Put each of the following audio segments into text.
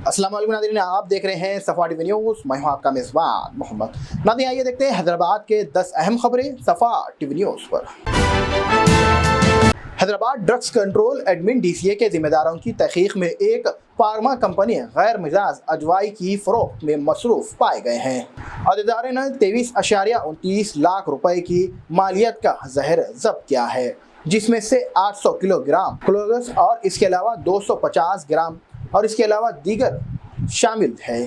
अस्सलाम वालेकुम नाज़रीन, आप देख रहे हैं सफ़ा टीवी न्यूज़। मैं हूं आपका मेज़बान मोहम्मद। नाज़रीन, आइए देखते हैं हैदराबाद के 10 अहम खबरें सफ़ा टीवी न्यूज़ पर। Hyderabad drugs control admin DCA के जिम्मेदारों की तहकीक में एक फार्मा कंपनी गैर मिजाज अजवाई की फरोख्त में मसरूफ पाए गए हैं। अहदेदारों ने 23.29 लाख रुपए की मालियत का जहर जब्त किया है, जिसमें से 800 किलोग्राम क्लोगस और इसके अलावा 250 ग्राम और इसके अलावा दीगर शामिल है।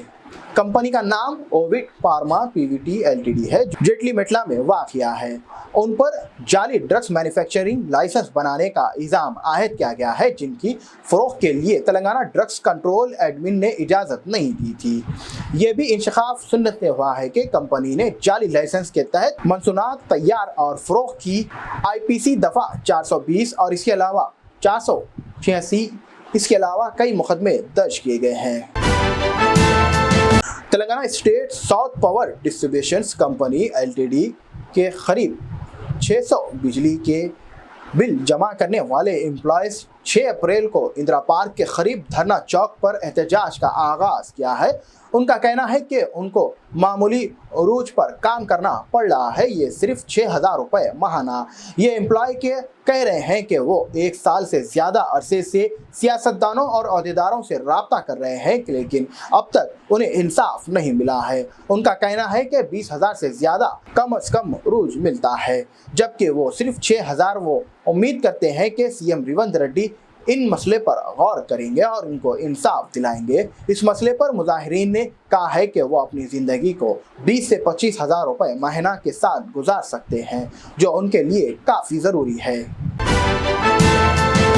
कंपनी का नाम ओविड फार्मा PVT LTD है, जो जेटली मेटला में वाक़िया है। उन पर जाली ड्रग्स मैन्युफैक्चरिंग लाइसेंस बनाने का इल्ज़ाम आयद किया गया है, जिनकी फ़रोख्त के लिए तेलंगाना ड्रग्स कंट्रोल एडमिन ने इजाज़त नहीं दी थी। ये भी इंशिकाफ सुन्नत हुआ है कि कंपनी ने जाली लाइसेंस के तहत मंसूनात तैयार और फ़रोख्त की IPC दफ़ा 420 और इसके अलावा 486 इसके अलावा कई मुकदमे दर्ज किए गए हैं। Telangana state south power distribution company LTD के करीब 600 बिजली के बिल जमा करने वाले एम्प्लॉयज़ 6 अप्रैल को इंदिरा पार्क के करीब धरना चौक पर एहतजाज का आगाज़ किया है। उनका कहना है कि उनको मामूली उरूज पर काम करना पड़ रहा है, ये सिर्फ 6,000 रुपये माहाना। ये एम्प्लॉय के कह रहे हैं कि वो 1 साल से ज़्यादा अरसे से सियासतदानों और अहदेदारों से रब्ता कर रहे हैं, लेकिन अब तक उन्हें इंसाफ नहीं मिला है। उनका कहना है कि 20,000 से ज़्यादा कम अज़ कम उरूज मिलता है, जबकि वो सिर्फ 6,000। वो उम्मीद करते हैं कि CM रेवंत रेड्डी इन मसले पर गौर करेंगे और इनको इंसाफ दिलाएंगे। इस मसले पर मुजाहिरीन ने कहा है कि वो अपनी ज़िंदगी को 20 से 25,000 रुपये महीना के साथ गुजार सकते हैं, जो उनके लिए काफ़ी ज़रूरी है।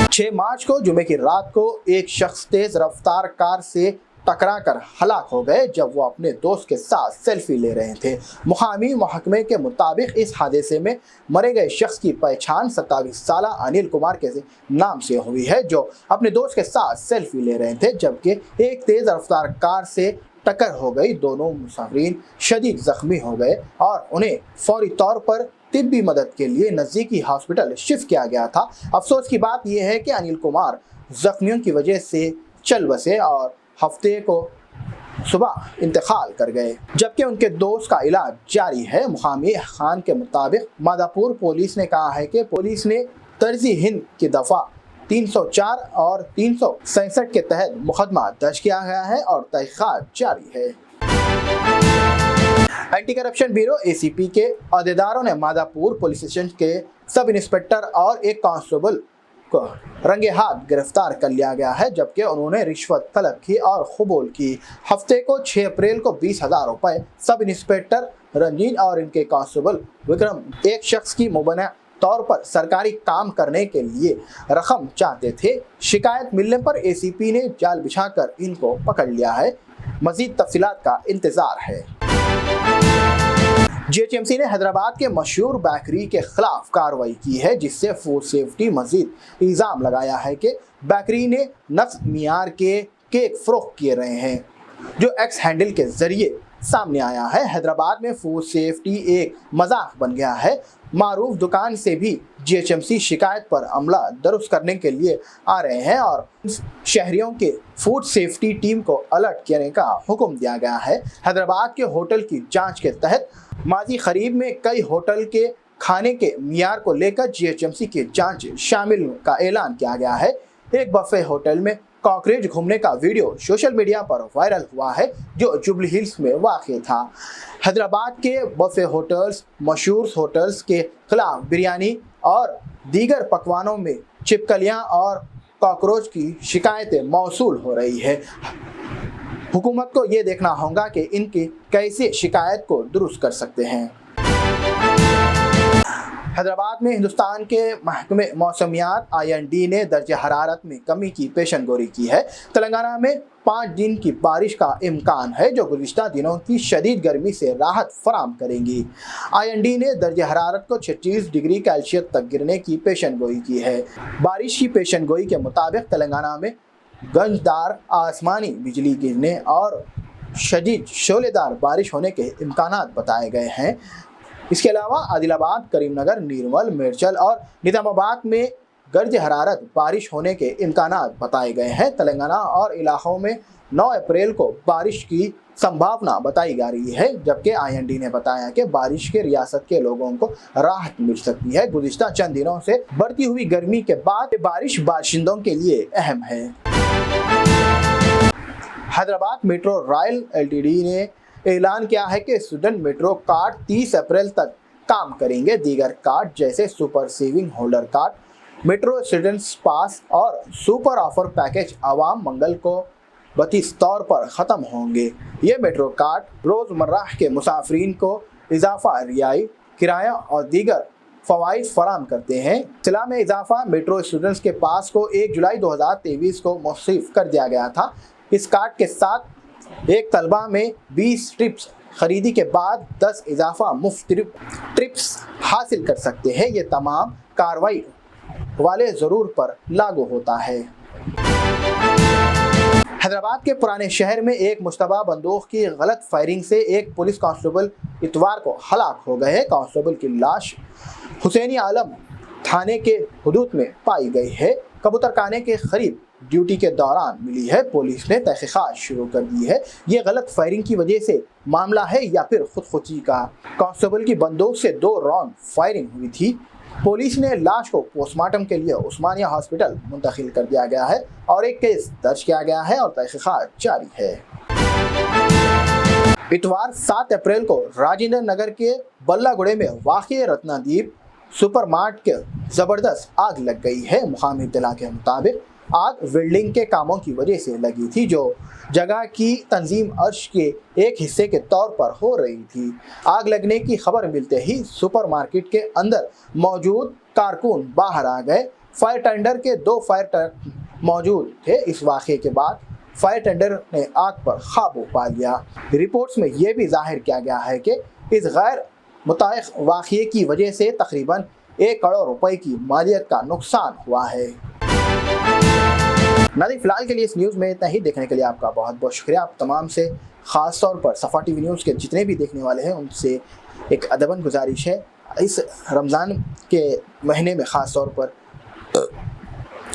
6 मार्च को जुमे की रात को एक शख्स तेज़ रफ्तार कार से टकरा कर हलाक हो गए जब वो अपने दोस्त के साथ सेल्फी ले रहे थे। मुकामी महकमे के मुताबिक इस हादसे में मरे गए शख्स की पहचान 27 साला अनिल कुमार के नाम से हुई है, जो अपने दोस्त के साथ सेल्फी ले रहे थे, जबकि एक तेज़ रफ्तार कार से टक्कर हो गई। दोनों मुसाफिरीन शदीद जख्मी हो गए और उन्हें फौरी तौर पर तिब्बी मदद के लिए नज़दीकी हॉस्पिटल शिफ्ट किया गया था। अफसोस की बात यह है कि अनिल कुमार जख्मियों की वजह से चल बसे और हफ्ते को सुबह इंतकाल कर गए, जबकि उनके दोस्त का इलाज जारी है। मुकामी खान के मुताबिक मादापुर पुलिस ने कहा है कि पुलिस ने तर्जी हिंद की दफ़ा 304 और 367 के तहत मुकदमा दर्ज किया गया है और तहकीकात जारी है। एंटी करप्शन ब्यूरो ACP के अहदेदारों ने मादापुर पुलिस स्टेशन के सब इंस्पेक्टर और एक कांस्टेबल को रंगे हाथ गिरफ्तार कर लिया गया है, जबकि उन्होंने रिश्वत तलब की और कबूल की। हफ्ते को 6 अप्रैल को 20,000 रुपये सब इंस्पेक्टर रंजीन और इनके कांस्टेबल विक्रम एक शख्स की मुबैना तौर पर सरकारी काम करने के लिए रकम चाहते थे। शिकायत मिलने पर ACP ने जाल बिछाकर इनको पकड़ लिया है। मजीद तफसीलात का इंतजार है। GHMC ने हैदराबाद के मशहूर बेकरी के खिलाफ कार्रवाई की है, जिससे फूड सेफ्टी मजीद इल्ज़ाम लगाया है कि बेकरी ने नक्स मियार के केक फरोख्त किए रहे हैं, जो एक्स हैंडल के जरिए सामने आया है। हैदराबाद में फूड सेफ्टी एक मजाक बन गया है। मारूफ दुकान से भी GHMC शिकायत पर अमला दरुस्त करने के लिए आ रहे हैं और शहरियों के फूड सेफ्टी टीम को अलर्ट करने का हुक्म दिया गया है। हैदराबाद के होटल की जांच के तहत माजी खरीब में कई होटल के खाने के मियार को लेकर GHMC की जांच शामिल का ऐलान किया गया है। एक बफे होटल में कॉकरोच घूमने का वीडियो सोशल मीडिया पर वायरल हुआ है, जो जुबली हिल्स में वाक़ था। हैदराबाद के बफे होटल्स मशहूर होटल्स के खिलाफ बिरयानी और दीगर पकवानों में छिपकलियां और कॉकरोच की शिकायतें मौसूल हो रही है। हुकूमत को ये देखना होगा कि इनकी कैसे शिकायत को दुरुस्त कर सकते हैं। हैदराबाद में हिंदुस्तान के महकमे मौसमियात IND ने दर्जे हरारत में कमी की पेशन गोई की है। तेलंगाना में 5 दिन की बारिश का इम्कान है, जो गुज़िश्ता दिनों की शदीद गर्मी से राहत फराम करेंगी। IND ने दर्जे हरारत को 36 डिग्री सेल्सियस तक गिरने की पेशन गोई की है। बारिश की पेशन गोई के मुताबिक तेलंगाना में गंजदार आसमानी बिजली गिरने और शदीद शोलेदार बारिश होने के इम्कानात बताए गए हैं। इसके अलावा आदिलाबाद, करीमनगर, नीरवल, मेरचल और निजामाबाद में गर्ज حرارت बारिश होने के इम्कानात बताए गए हैं। तेलंगाना और इलाकों में 9 अप्रैल को बारिश की संभावना बताई जा रही है, जबकि IND ने बताया कि बारिश के रियासत के लोगों को राहत मिल सकती है। गुज़िश्ता चंद दिनों से बढ़ती हुई गर्मी के बाद बारिश बाशिंदों के लिए अहम है। हैदराबाद मेट्रो रेल LTD ने ऐलान किया है कि स्टूडेंट मेट्रो कार्ड 30 अप्रैल तक काम करेंगे। दीगर कार्ड जैसे super saving holder card, metro students pass और सुपर ऑफर पैकेज आवाम मंगल को 32 तौर पर ख़त्म होंगे। ये मेट्रो कार्ड रोज़मर्रा के मुसाफिरीन को इजाफा रियाई, किराया और दीगर फ़वाइद फराम करते हैं। सिला में इजाफा मेट्रो स्टूडेंट्स के पास को 1 जुलाई 2023 को मौसूफ कर दिया गया था। इस कार्ड के साथ एक तलबा में 20 ट्रिप्स खरीदी के बाद 10 इजाफा मुफ्त ट्रिप्स हासिल कर सकते हैं। ये तमाम कार्रवाई वाले ज़रूर पर लागू होता है। हैदराबाद के पुराने शहर में एक मुश्तबा बंदूक की गलत फायरिंग से एक पुलिस कांस्टेबल इतवार को हलाक हो गए। कांस्टेबल की लाश हुसैनी आलम थाने के हुदूद में पाई गई है। कबूतरखाने के करीब ड्यूटी के दौरान मिली है। पुलिस ने तहकीकात शुरू कर दी है। ये गलत फायरिंग की वजह से मामला है या फिर खुदकुशी का। कांस्टेबल की बंदूक से 2 राउंड फायरिंग हुई थी। पुलिस ने लाश को पोस्टमार्टम के लिए उस्मानिया हॉस्पिटल मुंतकिल कर दिया गया है और एक केस दर्ज किया गया है और तहकीकात जारी है। इतवार 7 अप्रैल को राजेंद्र नगर के बल्लागुड़े में वाक़ई रत्नादीप सुपर मार्ट के ज़बरदस्त आग लग गई है। मुकामी इत्तला के मुताबिक आग वेल्डिंग के कामों की वजह से लगी थी, जो जगह की तंजीम अर्श के एक हिस्से के तौर पर हो रही थी। आग लगने की खबर मिलते ही सुपर मार्केट के अंदर मौजूद कारकुन बाहर आ गए। फायर टेंडर के 2 फायर ट्रक मौजूद थे। इस वाक़े के बाद फायर टेंडर ने आग पर काबू पा लिया। रिपोर्ट्स में यह भी जाहिर किया गया है कि इस गैर मुतअल्लिक़ वाक़े की वजह से तकरीबन 1 करोड़ रुपए की मालियत का नुकसान हुआ है। नाज़रीन, फ़िलहाल के लिए इस न्यूज़ में इतना ही। देखने के लिए आपका बहुत बहुत शुक्रिया। आप तमाम से ख़ास तौर पर सफ़ा TV न्यूज़ के जितने भी देखने वाले हैं उनसे एक अदबन गुजारिश है, इस रमज़ान के महीने में ख़ास तौर पर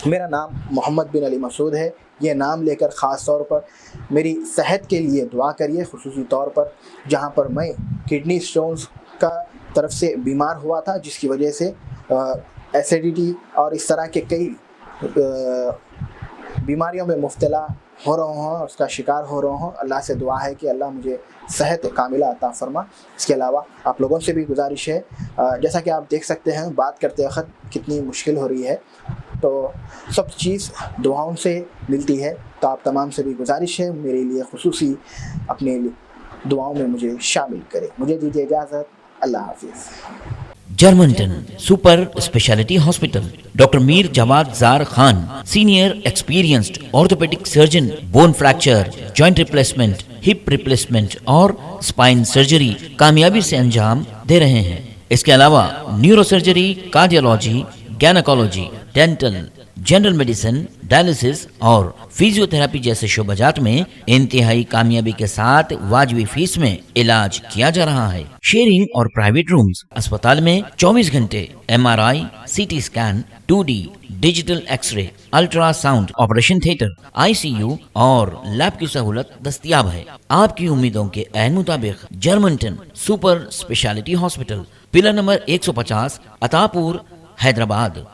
मेरा नाम मोहम्मद बिन अली मसूद है। ये नाम लेकर ख़ास तौर पर मेरी सेहत के लिए दुआ करिए, खुसूसी तौर पर जहाँ पर मैं किडनी स्टोन्स का तरफ से बीमार हुआ था, जिसकी वजह से एसिडिटी और इस तरह के कई बीमारियों में मुब्तला हो रहा हूँ, उसका शिकार हो रहा हूँ। अल्लाह से दुआ है कि अल्लाह मुझे सेहत कामिला अता फरमा। इसके अलावा आप लोगों से भी गुजारिश है, जैसा कि आप देख सकते हैं बात करते वक्त कितनी मुश्किल हो रही है, तो सब चीज़ दुआओं से मिलती है। तो आप तमाम से भी गुजारिश है मेरे लिए खुसूसी अपने दुआओं में मुझे शामिल करें। मुझे दीजिए इजाज़त। अल्लाह हाफिज़। Germanten super speciality hospital, doctor Mir Jawad Zar Khan, senior experienced orthopaedic surgeon, bone fracture, joint replacement, hip replacement और स्पाइन सर्जरी कामयाबी से अंजाम दे रहे हैं। इसके अलावा neuro surgery, cardiology, gynaecology, dental, general medicine, dialysis और फिजियोथेरेपी जैसे शोबाजात में इंतहाई कामयाबी के साथ वाजिबी फीस में इलाज किया जा रहा है। शेयरिंग और प्राइवेट रूम्स, अस्पताल में 24 घंटे MRI, CT scan, 2D digital X-ray, ultrasound, operation theatre, ICU और लैब की सहूलत दस्तयाब है। आपकी उम्मीदों के ऐन मुताबिक Germanten super speciality hospital, pillar number 150, Attapur, Hyderabad.